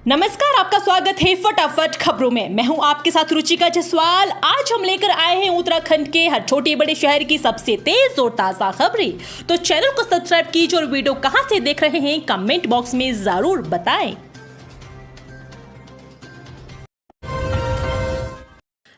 नमस्कार, आपका स्वागत है फटाफट खबरों में। मैं हूं आपके साथ रुचिका जसवाल। आज हम लेकर आए हैं उत्तराखंड के हर छोटे बड़े शहर की सबसे तेज और ताजा खबरें। तो चैनल को सब्सक्राइब कीजिए और वीडियो कहां से देख रहे हैं कमेंट बॉक्स में जरूर बताएं।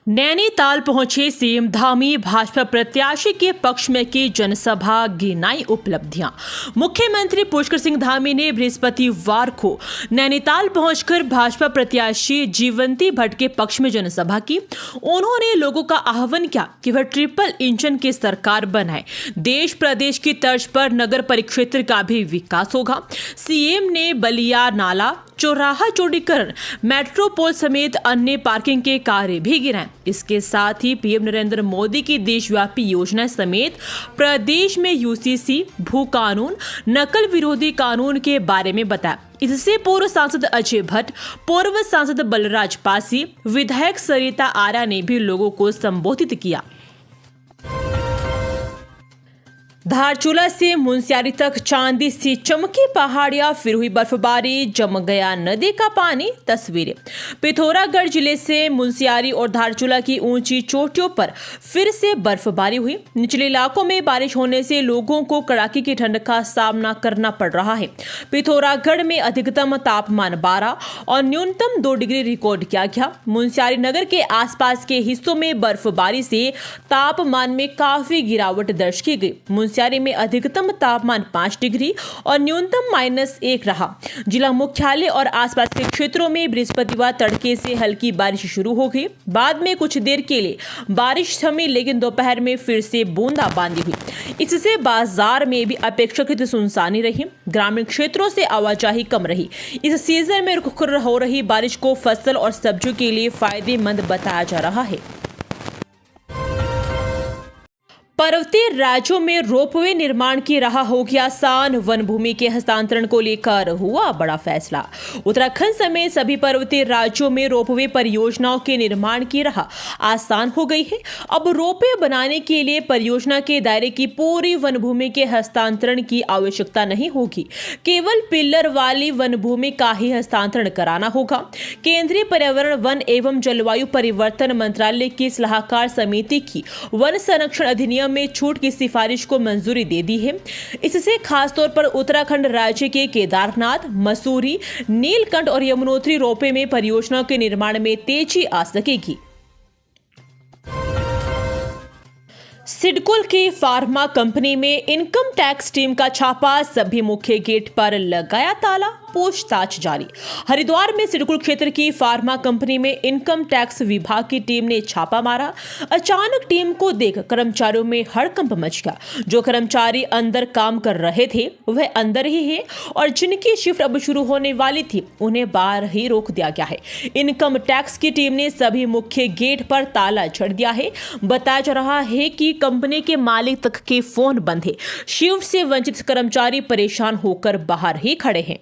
नैनीताल पहुंचे सीएम धामी, भाजपा प्रत्याशी के पक्ष में की जनसभा, गिनाई उपलब्धियां। मुख्यमंत्री पुष्कर सिंह धामी ने बृहस्पतिवार को नैनीताल पहुंचकर भाजपा प्रत्याशी जीवंती भट्ट के पक्ष में जनसभा की। उन्होंने लोगों का आह्वान किया कि वह ट्रिपल इंजन की सरकार बनाए। देश प्रदेश की तर्ज पर नगर परिक्षेत्र का भी विकास होगा। सीएम ने बलिया नाला, चौराहा चौड़ीकरण, मेट्रोपोल समेत अन्य पार्किंग के कार्य भी गिनाए। इसके साथ ही पीएम नरेंद्र मोदी की देशव्यापी योजना समेत प्रदेश में यूसीसी, भू कानून, नकल विरोधी कानून के बारे में बताया। इससे पूर्व सांसद अजय भट्ट, पूर्व सांसद बलराज पासी, विधायक सरिता आर्या ने भी लोगों को संबोधित किया। धारचूला से मुनस्यारी तक चांदी सी चमकी पहाड़ियां, फिर हुई बर्फबारी, जम गया नदी का पानी। तस्वीरें। पिथौरागढ़ जिले से मुनस्यारी और धारचूला की ऊंची चोटियों पर फिर से बर्फबारी हुई। निचले इलाकों में बारिश होने से लोगों को कड़ाके की ठंड का सामना करना पड़ रहा है। पिथौरागढ़ में अधिकतम तापमान 12 और न्यूनतम 2 डिग्री रिकॉर्ड किया गया। मुनस्यारी नगर के आसपास के हिस्सों में बर्फबारी से तापमान में काफी गिरावट दर्ज की गई। मुनस्यारी में अधिकतम तापमान 5 डिग्री और न्यूनतम -1 रहा। जिला मुख्यालय और आसपास के क्षेत्रों में बृहस्पतिवार तड़के से हल्की बारिश शुरू हो गई। बाद में कुछ देर के लिए बारिश थमी, लेकिन दोपहर में फिर से बूंदाबांदी हुई। इससे बाजार में भी अपेक्षाकृत सुनसानी रही। ग्रामीण क्षेत्रों से आवाजाही कम रही। इस सीजन में रुक हो रही बारिश को फसल और सब्जियों के लिए फायदेमंद बताया जा रहा है। पर्वतीय राज्यों में रोपवे निर्माण की राह होगी आसान। वन भूमि के हस्तांतरण को लेकर हुआ बड़ा फैसला। उत्तराखंड समेत सभी पर्वतीय राज्यों में रोपवे परियोजनाओं के निर्माण की राह आसान हो गई है। अब रोपवे बनाने के लिए परियोजना के दायरे की पूरी वन भूमि के हस्तांतरण की आवश्यकता नहीं होगी। केवल पिल्लर वाली वन भूमि का ही हस्तांतरण कराना होगा। केंद्रीय पर्यावरण, वन एवं जलवायु परिवर्तन मंत्रालय की सलाहकार समिति की वन संरक्षण अधिनियम में छूट की सिफारिश को मंजूरी दे दी है। इससे खासतौर पर उत्तराखंड राज्य के केदारनाथ, मसूरी, नीलकंठ और यमुनोत्री रोपवे में परियोजनाओं के निर्माण में तेजी आ सकेगी। सिडकुल की फार्मा कंपनी में इनकम टैक्स टीम का छापा, सभी मुख्य गेट पर लगाया ताला, पूछताछ जारी। हरिद्वार में सिडकुल क्षेत्र की फार्मा कंपनी में इनकम टैक्स विभाग की टीम ने छापा मारा। अचानक टीम को देख कर्मचारियों में हड़कंप मच गया। जो कर्मचारी अंदर काम कर रहे थे वह अंदर ही है और जिनकी शिफ्ट अब शुरू होने वाली थी उन्हें बाहर ही रोक दिया गया है। इनकम टैक्स की टीम ने सभी मुख्य गेट पर ताला जड़ दिया है। बताया जा रहा है कि कंपनी के मालिक तक के फोन बंद है। शिफ्ट से वंचित कर्मचारी परेशान होकर बाहर ही खड़े हैं।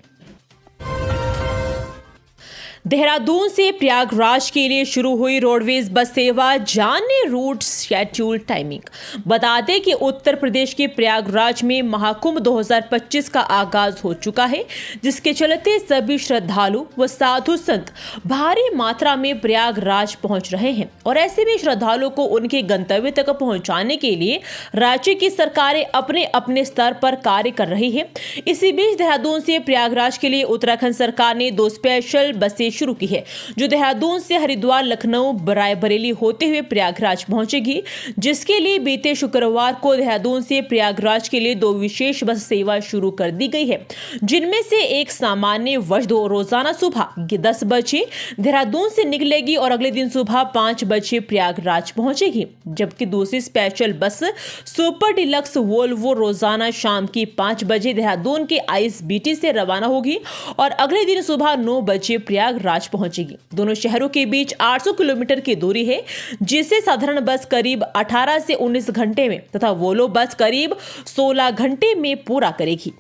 देहरादून से प्रयागराज के लिए शुरू हुई रोडवेज बस सेवा, जाने रूट, शेड्यूल, टाइमिंग। बता दें कि उत्तर प्रदेश के प्रयागराज में महाकुंभ 2025 का आगाज हो चुका है, जिसके चलते सभी श्रद्धालु व साधु संत भारी मात्रा में प्रयागराज पहुंच रहे हैं और ऐसे में श्रद्धालुओं को उनके गंतव्य तक पहुंचाने के लिए राज्य की सरकारें अपने अपने स्तर पर कार्य कर रही है। इसी बीच देहरादून से प्रयागराज के लिए उत्तराखंड सरकार ने 2 स्पेशल बसें शुरू की है, जो देहरादून से हरिद्वार, लखनऊ, रायबरेली होते हुए प्रयागराज पहुंचेगी, जिसके लिए बीते शुक्रवार को देहरादून से प्रयागराज के लिए 2 विशेष बस सेवा शुरू कर दी गई है, जिनमें से एक सामान्य वर्ष 2 रोजाना सुबह 10 बजे देहरादून से निकलेगी और अगले दिन सुबह 5 बजे प्रयागराज पहुंचेगी, जबकि दूसरी स्पेशल बस सुपर डिलक्स वोल्वो रोजाना शाम की 5 बजे देहरादून के आईएसबीटी से रवाना होगी और अगले दिन सुबह 9 बजे प्रयागराज पहुंचेगी। दोनों शहरों के बीच 800 किलोमीटर की दूरी है, जिसे साधारण बस करीब 18 से 19 घंटे में तथा वोल्वो बस करीब 16 घंटे में पूरा करेगी।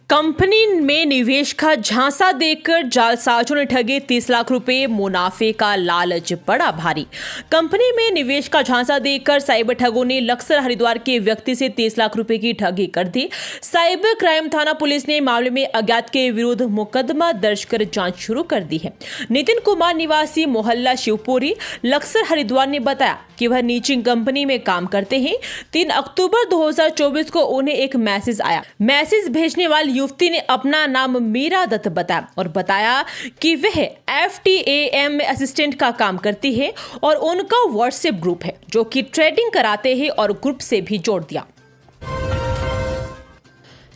कंपनी में निवेश का झांसा देकर जालसाजों ने ठगे 30 लाख रुपए, मुनाफे का लालच पड़ा भारी। कंपनी में निवेश का झांसा देकर साइबर ठगों ने लक्सर हरिद्वार के व्यक्ति से 30 लाख रुपए की ठगी कर दी। साइबर क्राइम थाना पुलिस ने मामले में अज्ञात के विरुद्ध मुकदमा दर्ज कर जांच शुरू कर दी है। नितिन कुमार निवासी मोहल्ला शिवपुरी लक्सर हरिद्वार ने बताया कि वह नीचिंग कंपनी में काम करते हैं। 3 अक्टूबर 2024 को उन्हें एक मैसेज आया। मैसेज भेजने वाली युवती ने अपना नाम मीरा दत्त बताया और बताया कि वह FTAM में असिस्टेंट का काम करती है और उनका व्हाट्सएप ग्रुप है जो कि ट्रेडिंग कराते हैं और ग्रुप से भी जोड़ दिया।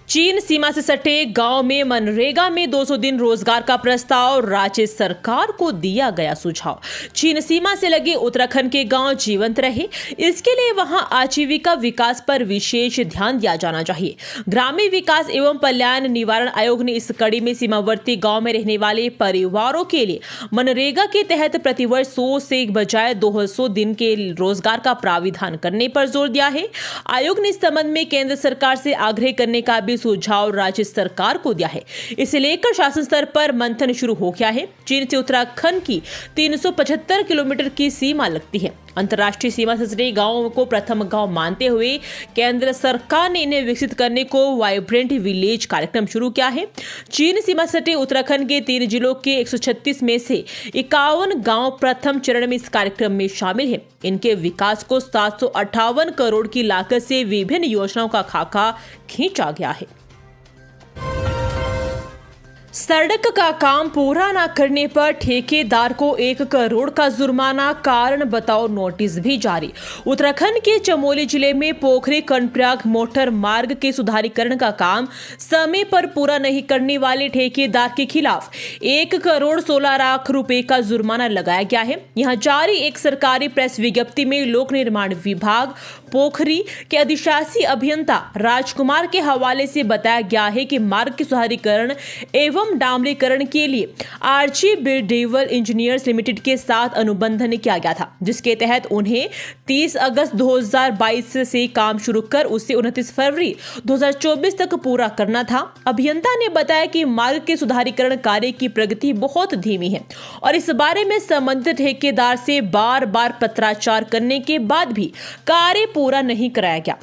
चीन सीमा से सटे गांव में मनरेगा में 200 दिन रोजगार का प्रस्ताव, राज्य सरकार को दिया गया सुझाव। चीन सीमा से लगे उत्तराखंड के गांव जीवंत रहे, इसके लिए वहां आजीविका विकास पर विशेष ध्यान दिया जाना चाहिए। ग्रामीण विकास एवं कल्याण निवारण आयोग ने इस कड़ी में सीमावर्ती गांव में रहने वाले परिवारों के लिए मनरेगा के तहत प्रतिवर्ष 100 से बजाय 200 दिन के रोजगार का प्राविधान करने पर जोर दिया है। आयोग ने इस संबंध में केंद्र सरकार से आग्रह करने का भी सुझाव राज्य सरकार को दिया है। इसे लेकर शासन स्तर पर मंथन शुरू हो गया है। चीन से उत्तराखंड की 375 किलोमीटर की सीमा लगती है। अंतर्राष्ट्रीय सीमा से सटे गांवों को प्रथम गांव मानते हुए केंद्र सरकार ने इन्हें विकसित करने को वाइब्रेंट विलेज कार्यक्रम शुरू किया है। चीन सीमा से सटे उत्तराखंड के 3 जिलों के 136 में से 51 गांव प्रथम चरण में इस कार्यक्रम में शामिल है। इनके विकास को 758 करोड़ की लागत से विभिन्न योजनाओं का खाका खींचा गया है। सड़क का काम पूरा न करने पर ठेकेदार को 1 करोड़ का जुर्माना, कारण बताओ नोटिस भी जारी। उत्तराखंड के चमोली जिले में पोखरी कर्णप्रयाग मोटर मार्ग के सुधारीकरण का काम समय पर पूरा नहीं करने वाले ठेकेदार के खिलाफ 1 करोड़ 16 लाख रुपए का जुर्माना लगाया गया है। यहां जारी एक सरकारी प्रेस विज्ञप्ति में लोक निर्माण विभाग पोखरी के अधिशासी अभियंता राजकुमार के हवाले से बताया गया है कि मार्ग के सुधारीकरण एवं डामरीकरण के लिए आरजी बिल्डेवल इंजीनियर्स लिमिटेड के साथ अनुबंधन किया गया था, जिसके तहत उन्हें 30 अगस्त 2022 से काम शुरू कर उसे 29 फरवरी 2024 तक पूरा करना था। अभियंता ने बताया कि मार्ग के सुधारीकरण कार्य की प्रगति बहुत धीमी है और इस बारे में संबंधित ठेकेदार से बार बार पत्राचार करने के बाद भी कार्य पूरा नहीं कराया गया।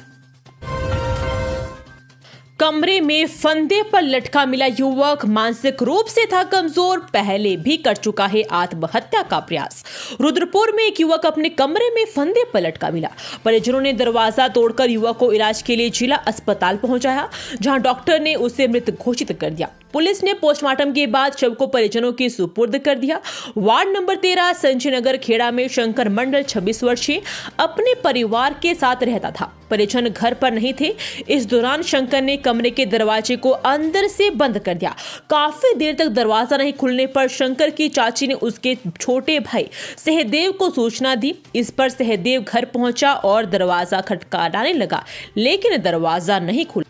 कमरे में फंदे पर लटका मिला युवक, मानसिक रूप से था कमजोर, पहले भी कर चुका है आत्महत्या का प्रयास। रुद्रपुर में एक युवक अपने कमरे में फंदे पर लटका मिला। परिजनों ने दरवाजा तोड़कर युवक को इलाज के लिए जिला अस्पताल पहुंचाया, जहां डॉक्टर ने उसे मृत घोषित कर दिया। पुलिस ने पोस्टमार्टम के बाद शव को परिजनों के सुपुर्द कर दिया। वार्ड नंबर 13 संजय नगर खेड़ा में शंकर मंडल 26 वर्षीय अपने परिवार के साथ रहता था। परिजन घर पर नहीं थे। इस दौरान शंकर ने कमरे के दरवाजे को अंदर से बंद कर दिया। काफी देर तक दरवाजा नहीं खुलने पर शंकर की चाची ने उसके छोटे भाई सहदेव को सूचना दी। इस पर सहदेव घर पहुंचा और दरवाजा खटखटाने लगा, लेकिन दरवाजा नहीं खुला।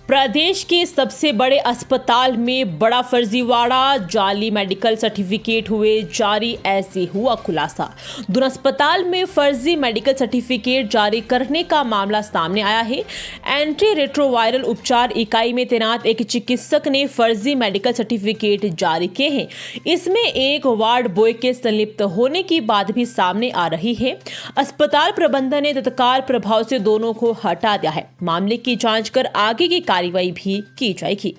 प्रदेश के सबसे बड़े अस्पताल में बड़ा फर्जीवाड़ा, जाली मेडिकल सर्टिफिकेट हुए जारी, ऐसे हुआ खुलासा। दून अस्पताल में फर्जी मेडिकल सर्टिफिकेट जारी करने का मामला सामने आया है। एंटी रेट्रोवायरल उपचार इकाई में तैनात एक चिकित्सक ने फर्जी मेडिकल सर्टिफिकेट जारी किए हैं। इसमें एक वार्ड बॉय के संलिप्त होने की बात भी सामने आ रही है। अस्पताल प्रबंधन ने तत्काल प्रभाव से दोनों को हटा दिया है। मामले की जांच कर आगे की कार्रवाई भी की जाएगी।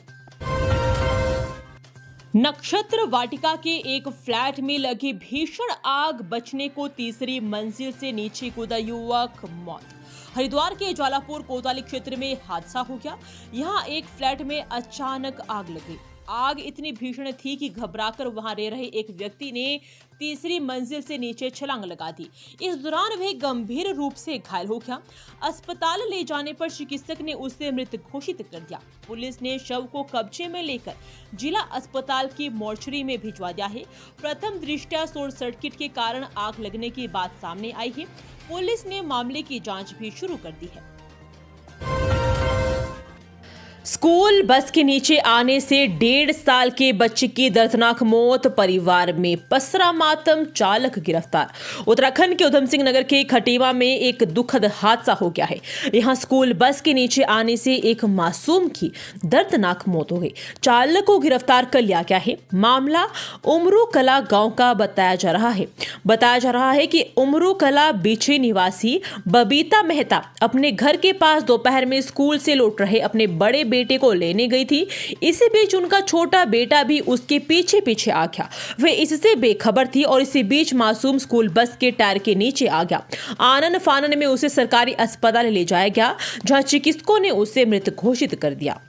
नक्षत्र वाटिका के एक फ्लैट में लगी भीषण आग, बचने को तीसरी मंजिल से नीचे कूदा युवक, मौत। हरिद्वार के ज्वालापुर कोतवाली क्षेत्र में हादसा हो गया। यहां एक फ्लैट में अचानक आग लगी। आग इतनी भीषण थी कि घबराकर वहां रह रहे एक व्यक्ति ने तीसरी मंजिल से नीचे छलांग लगा दी। इस दौरान वह गंभीर रूप से घायल हो गया। अस्पताल ले जाने पर चिकित्सक ने उसे मृत घोषित कर दिया। पुलिस ने शव को कब्जे में लेकर जिला अस्पताल की मोर्चरी में भिजवा दिया है। प्रथम दृष्टया शॉर्ट सर्किट के कारण आग लगने की बात सामने आई है। पुलिस ने मामले की जांच भी शुरू कर दी है। स्कूल बस के नीचे आने से 1.5 साल के बच्चे की दर्दनाक मौत, परिवार में पसरा मातम, चालक गिरफ्तार। उत्तराखंड के उधम सिंह नगर के खटीमा में एक दुखद हादसा हो गया है। यहां स्कूल बस के नीचे आने से एक मासूम की दर्दनाक मौत हो गई। चालक को गिरफ्तार कर लिया गया है। मामला उमरू कला गांव का बताया जा रहा है कि उमरू कला बीछे निवासी बबीता मेहता अपने घर के पास दोपहर में स्कूल से लौट रहे अपने बड़े बेटे को लेने गई थी। इसी बीच उनका छोटा बेटा भी उसके पीछे पीछे आ गया। वे इससे बेखबर थी और इसी बीच मासूम स्कूल बस के टायर के नीचे आ गया। आनन फानन में उसे सरकारी अस्पताल ले जाया गया, जहां चिकित्सकों ने उसे मृत घोषित कर दिया।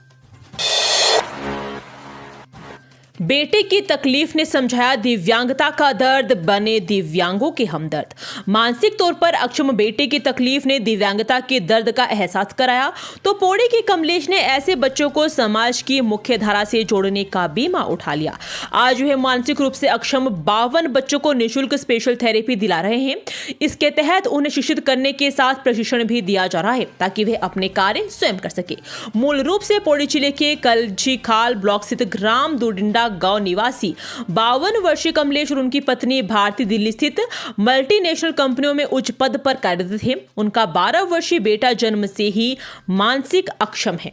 बेटे की तकलीफ ने समझाया दिव्यांगता का दर्द, बने दिव्यांगों के हमदर्द। मानसिक तौर पर अक्षम बेटे की तकलीफ ने दिव्यांगता के दर्द का एहसास कराया तो पौड़ी के कमलेश ने ऐसे बच्चों को समाज की मुख्य धारा से जोड़ने का बीमा उठा लिया। आज वह मानसिक रूप से अक्षम 52 बच्चों को निःशुल्क स्पेशल थेरेपी दिला रहे हैं। इसके तहत उन्हें शिक्षित करने के साथ प्रशिक्षण भी दिया जा रहा है ताकि वे अपने कार्य स्वयं कर सके। मूल रूप से पौड़ी जिले के कलझी खाल ब्लॉक स्थित ग्राम दुडिंडा गांव निवासी 52 वर्षीय कमलेश और उनकी पत्नी भारती दिल्ली स्थित मल्टीनेशनल कंपनियों में उच्च पद पर कार्यरत थे। उनका 12 वर्षीय बेटा जन्म से ही मानसिक अक्षम है।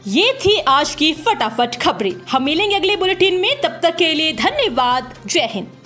ये थी आज की फटाफट खबरें। हम मिलेंगे अगले बुलेटिन में, तब तक के लिए धन्यवाद। जय हिंद।